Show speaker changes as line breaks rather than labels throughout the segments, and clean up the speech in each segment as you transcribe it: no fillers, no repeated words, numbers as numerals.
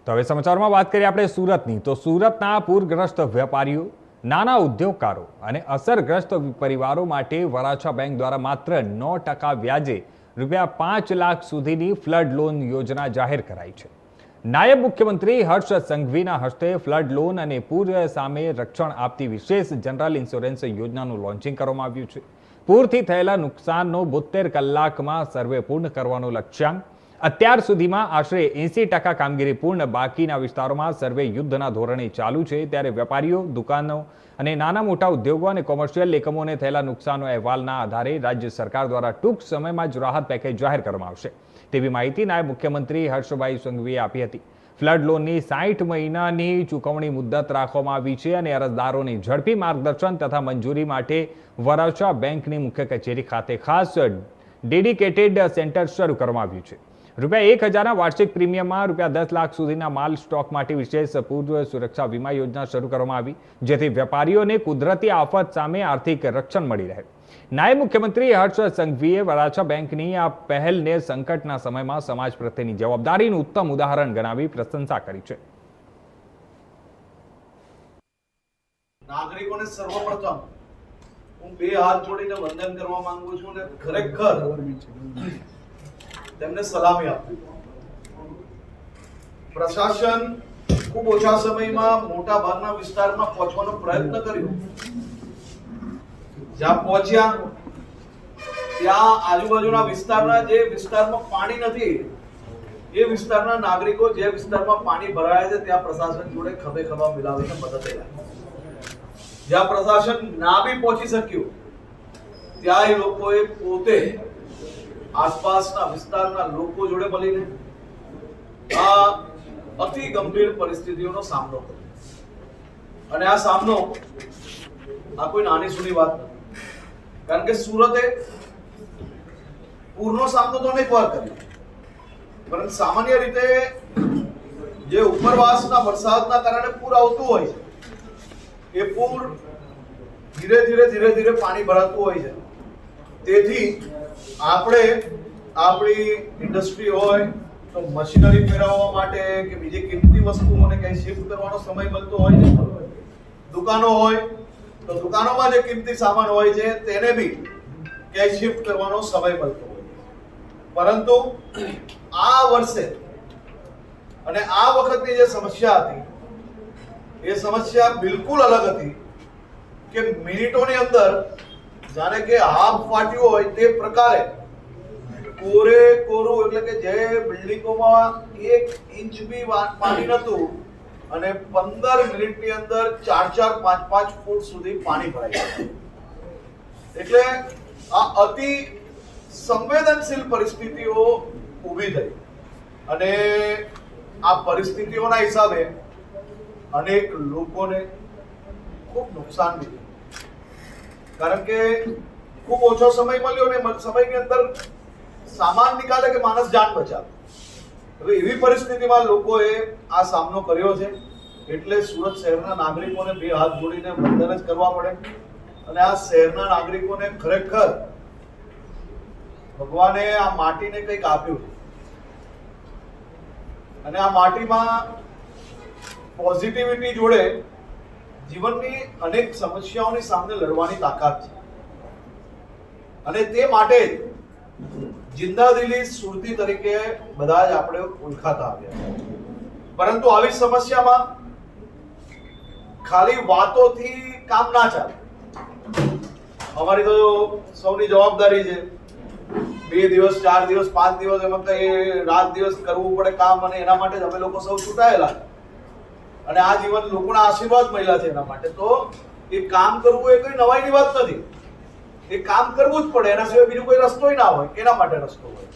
તો હવે સમાચારમાં વાત કરીએ આપણે સુરતની. તો સુરતના પૂરગ્રસ્ત વેપારીઓ, નાના ઉદ્યોગકારો અને અસરગ્રસ્ત પરિવારો માટે વરાછા બેંક દ્વારા માત્ર 9% વ્યાજે ₹5 લાખ સુધીની ફ્લડ લોન યોજના જાહેર કરાઈ છે. નાયબ મુખ્યમંત્રી હર્ષ સંઘવીના હસ્તે ફ્લડ લોન અને પૂર સામે રક્ષણ આપતી વિશેષ જનરલ ઇન્સ્યોરન્સ યોજનાનું લોન્ચિંગ કરવામાં આવ્યું છે. પૂરથી થયેલા નુકસાનનો 72 કલાકમાં સર્વે પૂર્ણ કરવાનો લક્ષ્યાંક. અત્યાર સુધીમાં આશરે 80% કામગીરી પૂર્ણ, બાકીના વિસ્તારોમાં સર્વે યુદ્ધના ધોરણે ચાલુ છે. ત્યારે વેપારીઓ, દુકાનો અને નાના મોટા ઉદ્યોગો અને કોમર્શિયલ એકમોને થયેલા નુકસાનનો અહેવાલના આધારે રાજ્ય સરકાર દ્વારા ટૂંક સમયમાં જ રાહત પેકેજ જાહેર કરવામાં આવશે તેવી માહિતી નાયબ મુખ્યમંત્રી હર્ષભાઈ સંઘવીએ આપી હતી. ફ્લડ લોનની 60 મહિનાની ચૂકવણી મુદ્દત રાખવામાં આવી છે અને અરજદારોને ઝડપી માર્ગદર્શન તથા મંજૂરી માટે વરાછા બેંકની મુખ્ય કચેરી ખાતે ખાસ ડેડિકેટેડ સેન્ટર શરૂ કરવામાં આવ્યું છે. ₹1,000ના વાર્ષિક પ્રીમિયમમાં ₹10 લાખ સુધીના માલ સ્ટોક માટે વિશેષ પૂર્વ સુરક્ષા વીમા યોજના શરૂ કરવામાં આવી, જેથી વેપારીઓને કુદરતી આફત સામે આર્થિક રક્ષણ મળી રહે. નાયબ મુખ્યમંત્રી હર્ષ સંઘવીએ વરાછા બેંકની આ પહેલને સંકટના સમયમાં સમાજ પ્રત્યેની જવાબદારીનું ઉત્તમ ઉદાહરણ ગણાવી પ્રશંસા કરી છે.
નાગરિકોને સર્વપ્રથમ હું 2 હાથ જોડીને વંદન કરવા માંગુ છું અને ખરેખર તેમને સલામી આપું. પ્રશાસન ખૂબ ઓછા સમયમાં મોટા ભાગના વિસ્તારમાં પહોંચવાનો પ્રયત્ન કર્યો. જ્યાં પહોંચ્યા ત્યાં આજુબાજુના વિસ્તારના, જે વિસ્તારમાં પાણી નથી એ વિસ્તારના નાગરિકો, જે વિસ્તારમાં પાણી ભરાયા છે ત્યાં પ્રશાસન જોડે ખભે ખભા મિલાવીને મદદ કર્યા. જ્યાં પ્રશાસન ના બી પહોંચી શક્યું ત્યાં એ લોકોએ પોતે આસપાસના વિસ્તારના લોકો જોડે મળીને આ અતિ ગંભીર પરિસ્થિતિઓનો સામનો કર્યો. અને આ સામનો આ કોઈ નાની સૂની વાત નથી, કારણ કે સુરતે પૂરનો સામનો તો અનેક વાર કર્યો, પરંતુ સામાન્ય રીતે જે ઉપરવાસના વરસાદના કારણે પૂર આવતું હોય છે એ પૂર ધીરે ધીરે પાણી ભરાતું હોય છે. તેથી આપણે આપણી ઇન્ડસ્ટ્રી હોય તો મશીનરી ફેરવવા માટે કે બીજી કિંમતી વસ્તુઓને કઈ શિફ્ટ કરવાનો સમય મળતો હોય છે. દુકાનો હોય તો દુકાનોમાં જે કિંમતી સામાન હોય છે તેને બી ક્યાંય શિફ્ટ કરવાનો સમય મળતો હોય. પરંતુ આ વર્ષે અને આ વખતની જે સમસ્યા હતી એ સમસ્યા બિલકુલ અલગ હતી કે મિનિટોની અંદર જાણે કે હાફ ફાટ્યું હોય તે પ્રકારે કોરે કોરું, એટલે કે જે બિલ્ડિંગોમાં 1 ઇંચ બી પાણી નહોતું અને 15 મિનિટની અંદર 4-4, 5-5 ફૂટ સુધી પાણી ભરાઈ ગયું. એટલે આ અતિ સંવેદનશીલ પરિસ્થિતિઓ ઊભી થઈ અને આ પરિસ્થિતિઓના હિસાબે અનેક લોકોને ખૂબ નુકસાન બી થયું, કારણ કે ખૂબ ઓછો સમય મળ્યો અને સમયની અંદર સામાન નીકાળે કે માણસ જાન બચાવે. હવે એવી પરિસ્થિતિમાં લોકોએ આ સામનો કર્યો છે. એટલે સુરત શહેરના નાગરિકોને 2 હાથ જોડીને વંદન જ કરવા પડે. અને આ શહેરના નાગરિકોને ખરેખર ભગવાને આ માટીને કંઈક આપ્યું છે અને આ માટીમાં પોઝિટિવિટી જોડે જીવનની અનેક સમસ્યાઓની સામે લડવાની તાકાત છે. અને તે માટે જિંદાદિલી સુરતી તરીકે બધા જ આપણે ઓળખાતા આવ્યા. પરંતુ આવી સમસ્યામાં ખાલી વાતોથી કામ ના ચાલે. અમારી તો સૌની જવાબદારી છે 2 દિવસ, 4 દિવસ, 5 દિવસ એમ એ રાત દિવસ કરવું પડે કામ, અને એના માટે જ અમે લોકો સૌ છૂટાયેલા અને આ જીવન લોકોના આશીર્વાદ મળ્યા છે એના માટે. તો એ કામ કરવું એ કોઈ નવાઈની વાત નથી. એ કામ કરવું જ પડે, એના સિવાય બીજો કોઈ રસ્તો ના હોય. એના માટે રસ્તો હોય.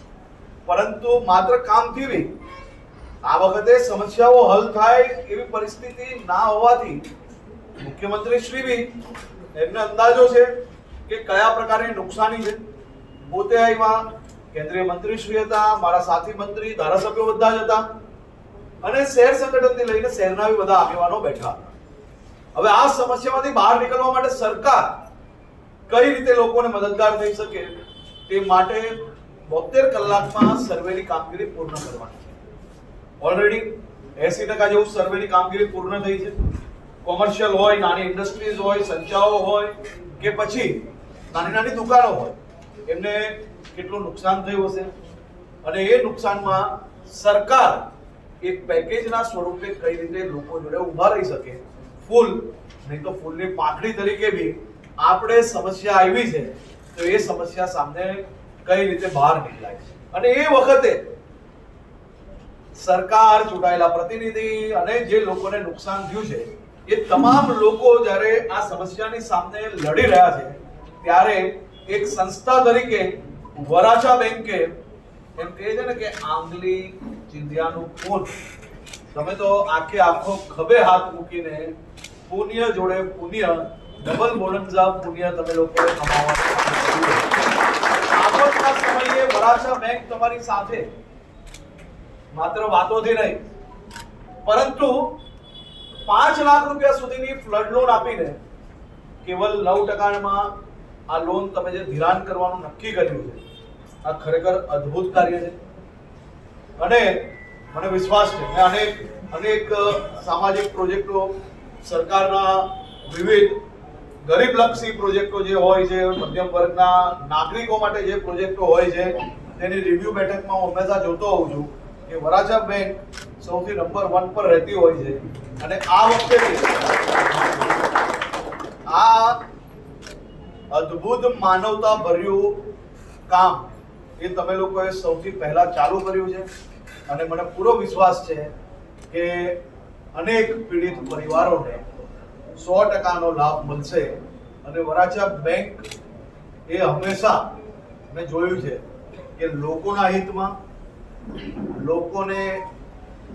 પરંતુ માત્ર કામથી બી આ વખતે સમસ્યાઓ હલ થાય એવી પરિસ્થિતિ ના હોવાથી મુખ્યમંત્રી શ્રી બી એમને અંદાજો છે કે કયા પ્રકારની નુકસાની છે. પોતે આવ્યા, કેન્દ્રીય મંત્રી શ્રી હતા, મારા સાથી મંત્રી, ધારાસભ્યો બધા જ હતા અને શહેર સંગઠનથી લઈને શહેરના બી બધા આગેવાનો બેઠા હતા. હવે આ સમસ્યામાંથી બહાર નીકળવા માટે સરકાર કઈ રીતે લોકોને મદદગાર થઈ શકે તે માટે 72 કલાકમાં સર્વેની કામગીરી પૂર્ણ કરવાની છે. ઓલરેડી 80% જેવું સર્વેની કામગીરી પૂર્ણ થઈ છે. કોમર્શિયલ હોય, નાની ઇન્ડસ્ટ્રીઝ હોય, સંચાઓ હોય કે પછી નાની નાની દુકાનો હોય, એમને કેટલું નુકસાન થયું હશે અને એ નુકસાનમાં સરકાર એક પેકેજના સ્વરૂપે કઈ રીતે લોકો જોડે ઊભા રહી શકે, ફૂલ નહીં તો ફૂલની પાંખડી તરીકે બી આપણે સમસ્યા આવી છે તો એ સમસ્યા સામે કઈ રીતે બહાર નીકળાય છે. અને એ વખતે સરકાર, ચૂંટાયેલા પ્રતિનિધિ અને જે લોકોને નુકસાન થયું છે એ તમામ લોકો જ્યારે આ સમસ્યાની સામે લડી રહ્યા છે ત્યારે એક સંસ્થા તરીકે વરાછા બેંકે એમ કહે છે ને કે આંગળી ચીંધ્યાનું પૂન, તમે તો આખો ખભે હાથ મૂકીને પુણ્ય જોડે પુણ્ય, ડબલ બોલંજા પુણ્ય તમે લોકોએ કમાવવાનું. આફતના સમયે વરાછા બેંક તમારી સાથે માત્ર વાતોથી નહીં પરંતુ 5 લાખ રૂપિયા સુધીની ફ્લડ લોન આપીને કેવલ 9%માં આ લોન તમે જે ધિરાણ કરવાનું નક્કી કર્યું છે, આ ખરેખર અદ્ભુત કાર્ય છે. અને મને વિશ્વાસ છે મેં અનેક સામાજિક પ્રોજેક્ટો, સરકારના વિવિધ ગરીબલક્ષી પ્રોજેક્ટો જે હોય છે, મધ્યમ વર્ગના નાગરિકો માટે જે પ્રોજેક્ટો હોય છે તેની રિવ્યુ બેઠકમાં હું હંમેશા જોતો હોઉં છું કે વરાછા બેંક સૌથી નંબર 1 પર રહેતી હોય છે. અને આ વખતે આ અદ્ભુત માનવતા ભર્યું કામ એ તમે લોકોએ સૌથી પહેલા ચાલુ કર્યું છે. અને મને પૂરો વિશ્વાસ છે કે અનેક પીડિત પરિવારોને 100%નો લાભ મળશે. અને વરાછા બેંક એ હંમેશા મેં જોયું છે કે લોકોના હિતમાં, લોકોને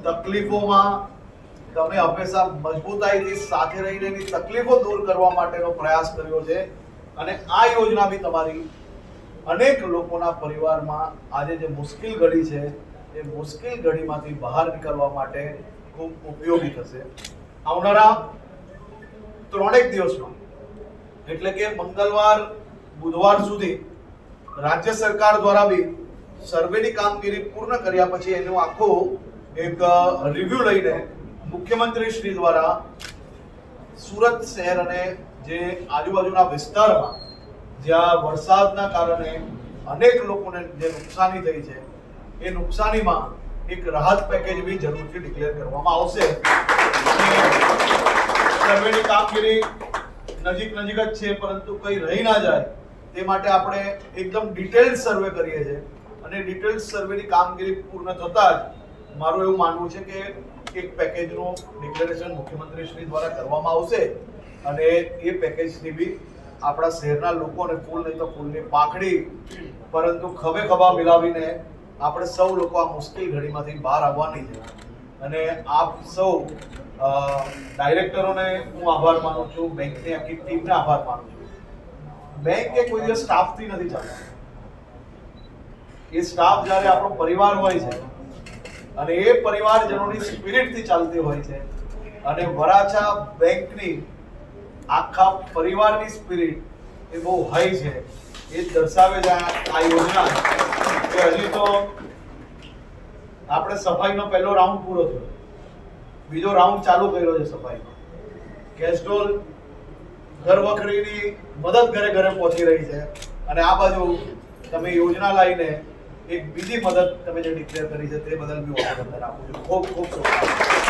તકલીફોમાં તમે હંમેશા મજબૂતાઈથી સાથે રહીને એની તકલીફો દૂર કરવા માટેનો પ્રયાસ કર્યો છે. અને આ યોજના બી તમારી અનેક લોકોના પરિવારમાં આજે જે મુશ્કેલ ઘડી છે એ મુશ્કેલ ઘડીમાંથી બહાર નીકળવા માટે ખૂબ ઉપયોગી થશે. આવનારા 3 દિવસમાં એટલે કે મંગળવાર, બુધવાર સુધી રાજ્ય સરકાર દ્વારા બી સર્વેની કામગીરી પૂર્ણ કર્યા પછી એનું આખું એક રિવ્યુ લઈને મુખ્યમંત્રી શ્રી દ્વારા સુરત શહેર અને જે આજુબાજુના વિસ્તારમાં જ્યાં વરસાદના કારણે અનેક લોકોને જે નુકસાની થઈ છે એ નુકસાનીમાં એક રાહત પેકેજ બી જરૂરથી ડિક્લેર કરવામાં આવશે. સર્વેની કામગીરી નજીક જ છે પરંતુ કંઈ રહી ના જાય તે માટે આપણે એકદમ ડિટેલ્ડ સર્વે કરીએ છીએ. અને ડિટેલ્ડ સર્વેની કામગીરી પૂર્ણ થતાં જ મારું એવું માનવું છે કે એક પેકેજનું ડિક્લેરેશન મુખ્યમંત્રી શ્રી દ્વારા કરવામાં આવશે. અને એ પેકેજથી બી આપણા શહેરના લોકોને ફૂલ નહીં તો ફૂલની પાંખડી પરંતુ ખભે ખભા મિલાવીને આપણે સૌ લોકો આ મુશ્કેલ ઘડીમાંથી બહાર આવવાની છે. અને આપ સૌ ડાયરેક્ટરોને હું આભાર માનું છું, બેંકની આખી ટીમને આભાર માનું છું. બેંક એ કોઈ દિવસ સ્ટાફથી નથી ચાલતી. એ સ્ટાફ જ્યારે આપણો પરિવાર હોય છે અને એ પરિવારજનોની સ્પિરિટથી ચાલતી હોય છે. અને વરાછા બેંકની આખા પરિવારની સ્પિરિટ એ બહુ હાઈ છે. એ દર્શાવે છે આ યોજના કે હજી તો આપણે સફાઈનો પહેલો રાઉન્ડ પૂરો થયો, બીજો રાઉન્ડ ચાલુ કર્યો છે સફાઈનો. કેસ્ટ્રોલ ઘર વખરીની મદદ ઘરે ઘરે પહોંચી રહી છે. અને આ બાજુ તમે યોજના લાવીને એક બીજી મદદ તમે જે ડિક્લેર કરી છે તે બદલ બી હું અભિનંદન આપું છું. ખૂબ ખૂબ શુભકામનાઓ.